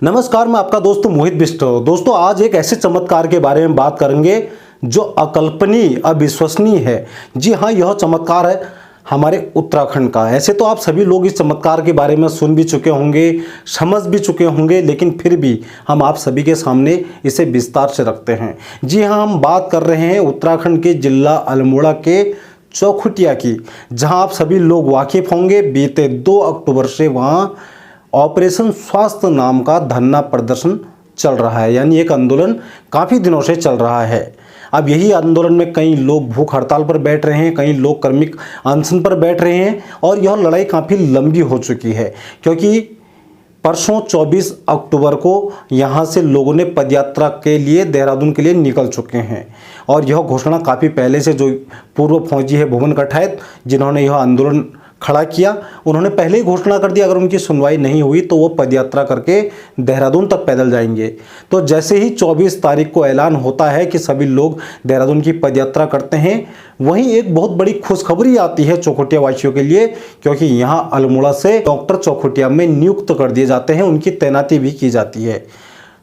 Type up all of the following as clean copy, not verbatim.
नमस्कार, मैं आपका दोस्त मोहित बिष्ट। दोस्तों, आज एक ऐसे चमत्कार के बारे में बात करेंगे जो अकल्पनीय, अविश्वसनीय है। जी हाँ, यह चमत्कार है हमारे उत्तराखंड का। ऐसे तो आप सभी लोग इस चमत्कार के बारे में सुन भी चुके होंगे, समझ भी चुके होंगे, लेकिन फिर भी हम आप सभी के सामने इसे विस्तार से रखते हैं। जी हाँ, हम बात कर रहे हैं उत्तराखंड के जिला अल्मोड़ा के चौखुटिया की, जहां आप सभी लोग वाकिफ होंगे। बीते 2 अक्टूबर से वहां ऑपरेशन स्वास्थ्य नाम का धरना प्रदर्शन चल रहा है, यानी एक आंदोलन काफ़ी दिनों से चल रहा है। अब यही आंदोलन में कई लोग भूख हड़ताल पर बैठ रहे हैं, कई लोग कार्मिक अनशन पर बैठ रहे हैं और यह लड़ाई काफ़ी लंबी हो चुकी है, क्योंकि परसों 24 अक्टूबर को यहाँ से लोगों ने पदयात्रा के लिए देहरादून के लिए निकल चुके हैं। और यह घोषणा काफ़ी पहले से जो पूर्व फौजी है भुवन कठायत, जिन्होंने यह आंदोलन खड़ा किया, उन्होंने पहले ही घोषणा कर दिया अगर उनकी सुनवाई नहीं हुई तो वो पदयात्रा करके देहरादून तक पैदल जाएंगे। तो जैसे ही 24 तारीख को ऐलान होता है कि सभी लोग देहरादून की पदयात्रा करते हैं, वहीं एक बहुत बड़ी खुशखबरी आती है चौखुटिया वासियों के लिए, क्योंकि यहाँ अल्मोड़ा से डॉक्टर चौखुटिया में नियुक्त कर दिए जाते हैं, उनकी तैनाती भी की जाती है।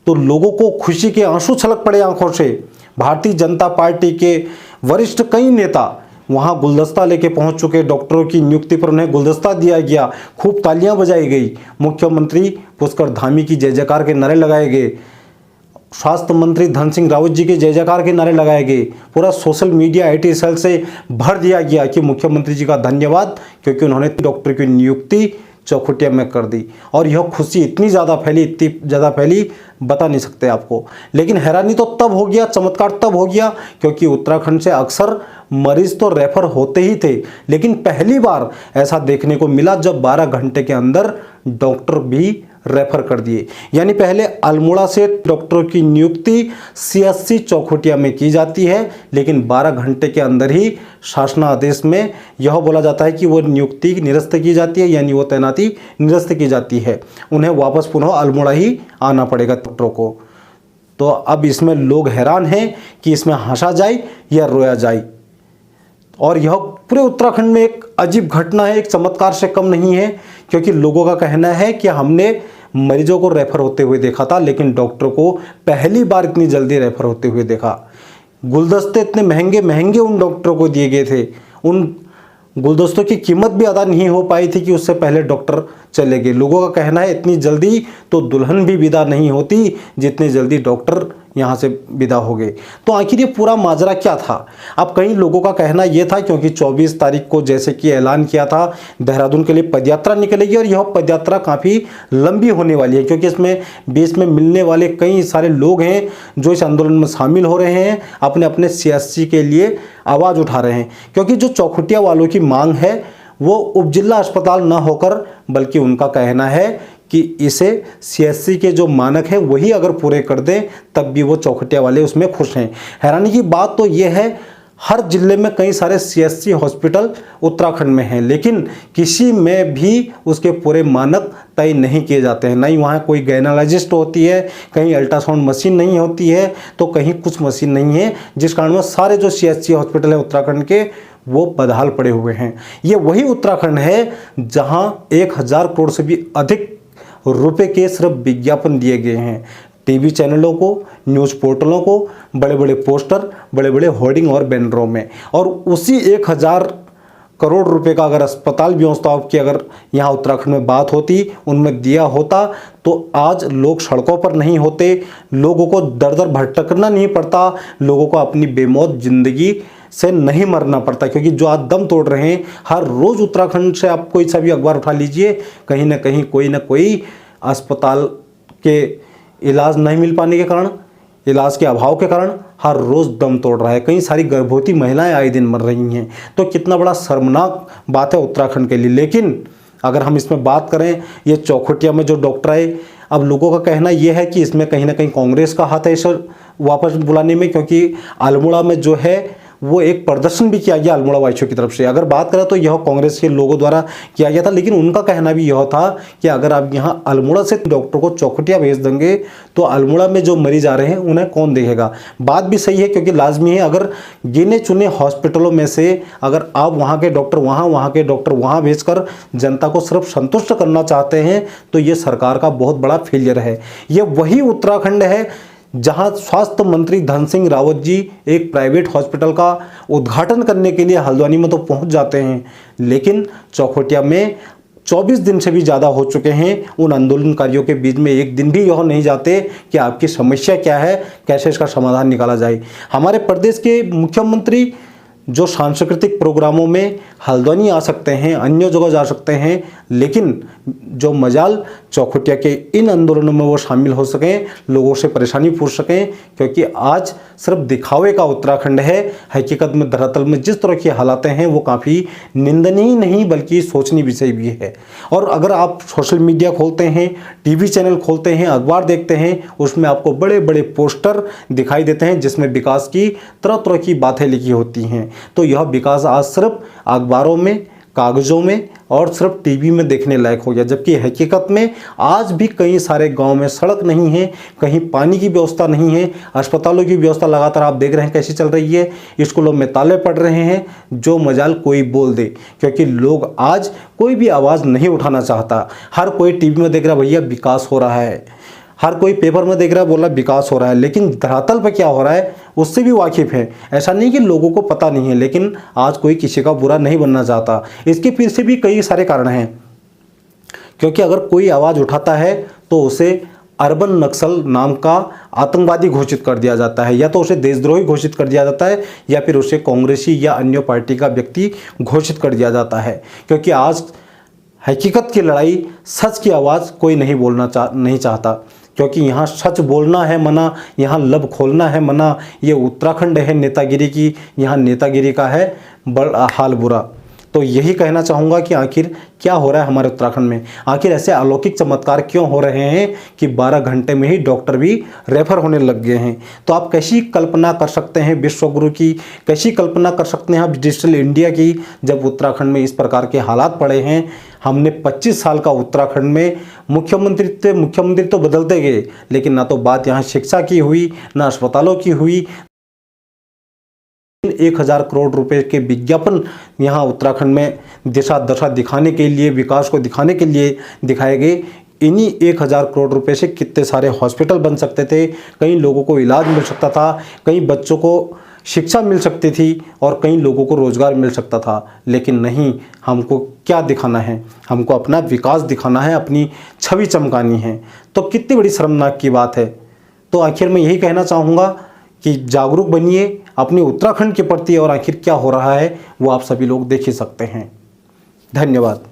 तो लोगों को खुशी के आंसू छलक पड़े आंखों से। भारतीय जनता पार्टी के वरिष्ठ कई नेता वहां गुलदस्ता लेके पहुंच चुके। डॉक्टरों की नियुक्ति पर उन्हें गुलदस्ता दिया गया, खूब तालियां बजाई गई, मुख्यमंत्री पुष्कर धामी की जय जयकार के नारे लगाए गए, स्वास्थ्य मंत्री धन सिंह रावत जी के जय जयकार के नारे लगाए गए। पूरा सोशल मीडिया IT सेल से भर दिया गया कि मुख्यमंत्री जी का धन्यवाद, क्योंकि उन्होंने डॉक्टर की नियुक्ति चौखुटिया में कर दी। और यह खुशी इतनी ज़्यादा फैली बता नहीं सकते आपको। लेकिन हैरानी तो तब हो गया, चमत्कार तब हो गया, क्योंकि उत्तराखंड से अक्सर मरीज तो रेफर होते ही थे, लेकिन पहली बार ऐसा देखने को मिला जब 12 घंटे के अंदर डॉक्टर भी रेफर कर दिए। यानी पहले अल्मोड़ा से डॉक्टरों की नियुक्ति CSC चौखुटिया में की जाती है, लेकिन 12 घंटे के अंदर ही शासनादेश में यह बोला जाता है कि वो नियुक्ति निरस्त की जाती है, यानी वो तैनाती निरस्त की जाती है। उन्हें वापस पुनः अल्मोड़ा ही आना पड़ेगा डॉक्टरों को। तो अब इसमें लोग हैरान हैं कि इसमें हंसा जाए या रोया जाए। और यह पूरे उत्तराखंड में एक अजीब घटना है, एक चमत्कार से कम नहीं है, क्योंकि लोगों का कहना है कि हमने मरीजों को रेफर होते हुए देखा था, लेकिन डॉक्टर को पहली बार इतनी जल्दी रेफर होते हुए देखा। गुलदस्ते इतने महंगे महंगे उन डॉक्टरों को दिए गए थे, उन गुलदस्तों की कीमत भी अदा नहीं हो पाई थी कि उससे पहले डॉक्टर चले गए। लोगों का कहना है इतनी जल्दी तो दुल्हन भी विदा नहीं होती जितनी जल्दी डॉक्टर यहाँ से विदा हो गए। तो आखिर ये पूरा माजरा क्या था? अब कई लोगों का कहना ये था, क्योंकि 24 तारीख को जैसे कि ऐलान किया था देहरादून के लिए पदयात्रा निकलेगी, और यह पदयात्रा काफ़ी लंबी होने वाली है, क्योंकि इसमें बीच में मिलने वाले कई सारे लोग हैं जो इस आंदोलन में शामिल हो रहे हैं, अपने अपने CSC के लिए आवाज़ उठा रहे हैं। क्योंकि जो चौखुटिया वालों की मांग है वो उपजिला अस्पताल न होकर, बल्कि उनका कहना है कि इसे CSC के जो मानक है वही अगर पूरे कर दें तब भी वो चौखुटिया वाले उसमें खुश हैं। हैरानी की बात तो ये है, हर जिले में कई सारे CSC हॉस्पिटल उत्तराखंड में हैं, लेकिन किसी में भी उसके पूरे मानक तय नहीं किए जाते हैं। नहीं वहाँ कोई गायनोलॉजिस्ट होती है, कहीं अल्ट्रासाउंड मशीन नहीं होती है, तो कहीं कुछ मशीन नहीं है, जिस कारण वो सारे जो CSC हॉस्पिटल है उत्तराखंड के वो बदहाल पड़े हुए हैं। ये वही उत्तराखंड है जहाँ 1000 करोड़ से भी अधिक रुपए के सिर्फ विज्ञापन दिए गए हैं। TV चैनलों को, न्यूज़ पोर्टलों को, बड़े बड़े पोस्टर, बड़े बड़े होर्डिंग और बैनरों में। और उसी 1000 करोड़ रुपए का अगर अस्पताल व्यवस्था की अगर यहाँ उत्तराखंड में बात होती, उनमें दिया होता, तो आज लोग सड़कों पर नहीं होते, लोगों को दर दर भटकना नहीं पड़ता, लोगों को अपनी बेमौत जिंदगी से नहीं मरना पड़ता। क्योंकि जो आज दम तोड़ रहे हैं, हर रोज़ उत्तराखंड से आप कोई सा भी अखबार उठा लीजिए, कहीं ना कहीं कोई ना कोई अस्पताल के इलाज नहीं मिल पाने के कारण, इलाज के अभाव के कारण हर रोज़ दम तोड़ रहा है। कई सारी गर्भवती महिलाएं आए दिन मर रही हैं। तो कितना बड़ा शर्मनाक बात है उत्तराखंड के लिए। लेकिन अगर हम इसमें बात करें, ये चौखुटिया में जो डॉक्टर आए, अब लोगों का कहना यह है कि इसमें कहीं ना कहीं कांग्रेस का हाथ है इसे वापस बुलाने में, क्योंकि अल्मोड़ा में जो है वो एक प्रदर्शन भी किया गया अल्मोड़ा वासियों की तरफ से। अगर बात करें तो यह कांग्रेस के लोगों द्वारा किया गया था, लेकिन उनका कहना भी यह था कि अगर आप यहाँ अल्मोड़ा से डॉक्टर को चौखुटिया भेज देंगे तो अल्मोड़ा में जो मरीज आ रहे हैं उन्हें कौन देखेगा। बात भी सही है, क्योंकि लाजमी है, अगर गिने चुने हॉस्पिटलों में से अगर आप वहाँ के डॉक्टर वहाँ के डॉक्टर वहाँ भेजकर जनता को सिर्फ संतुष्ट करना चाहते हैं तो ये सरकार का बहुत बड़ा फेलियर है। ये वही उत्तराखंड है जहां स्वास्थ्य मंत्री धन सिंह रावत जी एक प्राइवेट हॉस्पिटल का उद्घाटन करने के लिए हल्द्वानी में तो पहुंच जाते हैं, लेकिन चौखुटिया में 24 दिन से भी ज़्यादा हो चुके हैं। उन आंदोलनकारियों के बीच में एक दिन भी यह नहीं जाते कि आपकी समस्या क्या है, कैसे इसका समाधान निकाला जाए। हमारे प्रदेश के मुख्यमंत्री जो सांस्कृतिक प्रोग्रामों में हल्द्वानी आ सकते हैं, अन्य जगह जा सकते हैं, लेकिन जो मजाल चौखुटिया के इन आंदोलनों में वो शामिल हो सकें, लोगों से परेशानी पूछ सकें, क्योंकि आज सिर्फ दिखावे का उत्तराखंड है। हकीकत में धरातल में जिस तरह की हालातें हैं वो काफ़ी निंदनीय नहीं बल्कि सोचनीय विषय भी है। और अगर आप सोशल मीडिया खोलते हैं, टीवी चैनल खोलते हैं, अखबार देखते हैं, उसमें आपको बड़े बड़े पोस्टर दिखाई देते हैं जिसमें विकास की तरह तरह की बातें लिखी होती हैं। तो यह विकास आज सिर्फ अखबारों में, कागज़ों में और सिर्फ टीवी में देखने लायक हो गया, जबकि हकीकत में आज भी कई सारे गांव में सड़क नहीं है, कहीं पानी की व्यवस्था नहीं है, अस्पतालों की व्यवस्था लगातार आप देख रहे हैं कैसी चल रही है, स्कूलों में ताले पड़ रहे हैं। जो मजाल कोई बोल दे, क्योंकि लोग आज कोई भी आवाज़ नहीं उठाना चाहता। हर कोई टीवी में देख रहा भैया विकास हो रहा है, हर कोई पेपर में देख रहा है बोल रहा विकास हो रहा है, लेकिन धरातल पर क्या हो रहा है उससे भी वाकिफ़ है। ऐसा नहीं कि लोगों को पता नहीं है, लेकिन आज कोई किसी का बुरा नहीं बनना चाहता। इसके पीछे भी कई सारे कारण हैं, क्योंकि अगर कोई आवाज़ उठाता है तो उसे अर्बन नक्सल नाम का आतंकवादी घोषित कर दिया जाता है, या तो उसे देशद्रोही घोषित कर दिया जाता है, या फिर उसे कांग्रेसी या अन्य पार्टी का व्यक्ति घोषित कर दिया जाता है। क्योंकि आज हकीकत की लड़ाई, सच की आवाज़ कोई नहीं बोलना नहीं चाहता, क्योंकि यहाँ सच बोलना है मना, यहाँ लब खोलना है मना। ये उत्तराखंड है नेतागिरी की, यहाँ नेतागिरी का है बड़ा हाल बुरा। तो यही कहना चाहूँगा कि आखिर क्या हो रहा है हमारे उत्तराखंड में, आखिर ऐसे अलौकिक चमत्कार क्यों हो रहे हैं कि 12 घंटे में ही डॉक्टर भी रेफर होने लग गए हैं। तो आप कैसी कल्पना कर सकते हैं विश्वगुरु की, कैसी कल्पना कर सकते हैं आप डिजिटल इंडिया की, जब उत्तराखंड में इस प्रकार के हालात पड़े हैं। हमने 25 साल का उत्तराखंड में मुख्यमंत्री तो बदलते गए, लेकिन ना तो बात यहाँ शिक्षा की हुई, ना अस्पतालों की हुई। 1000 करोड़ रुपए के विज्ञापन यहाँ उत्तराखंड में दिशा दशा दिखाने के लिए, विकास को दिखाने के लिए दिखाए गए। इन्हीं 1000 करोड़ रुपए से कितने सारे हॉस्पिटल बन सकते थे, कई लोगों को इलाज मिल सकता था, कई बच्चों को शिक्षा मिल सकती थी और कई लोगों को रोजगार मिल सकता था। लेकिन नहीं, हमको क्या दिखाना है, हमको अपना विकास दिखाना है, अपनी छवि चमकानी है। तो कितनी बड़ी शर्मनाक की बात है। तो आखिर मैं यही कहना चाहूँगा कि जागरूक बनिए अपने उत्तराखंड के प्रति, और आखिर क्या हो रहा है वो आप सभी लोग देख ही सकते हैं। धन्यवाद।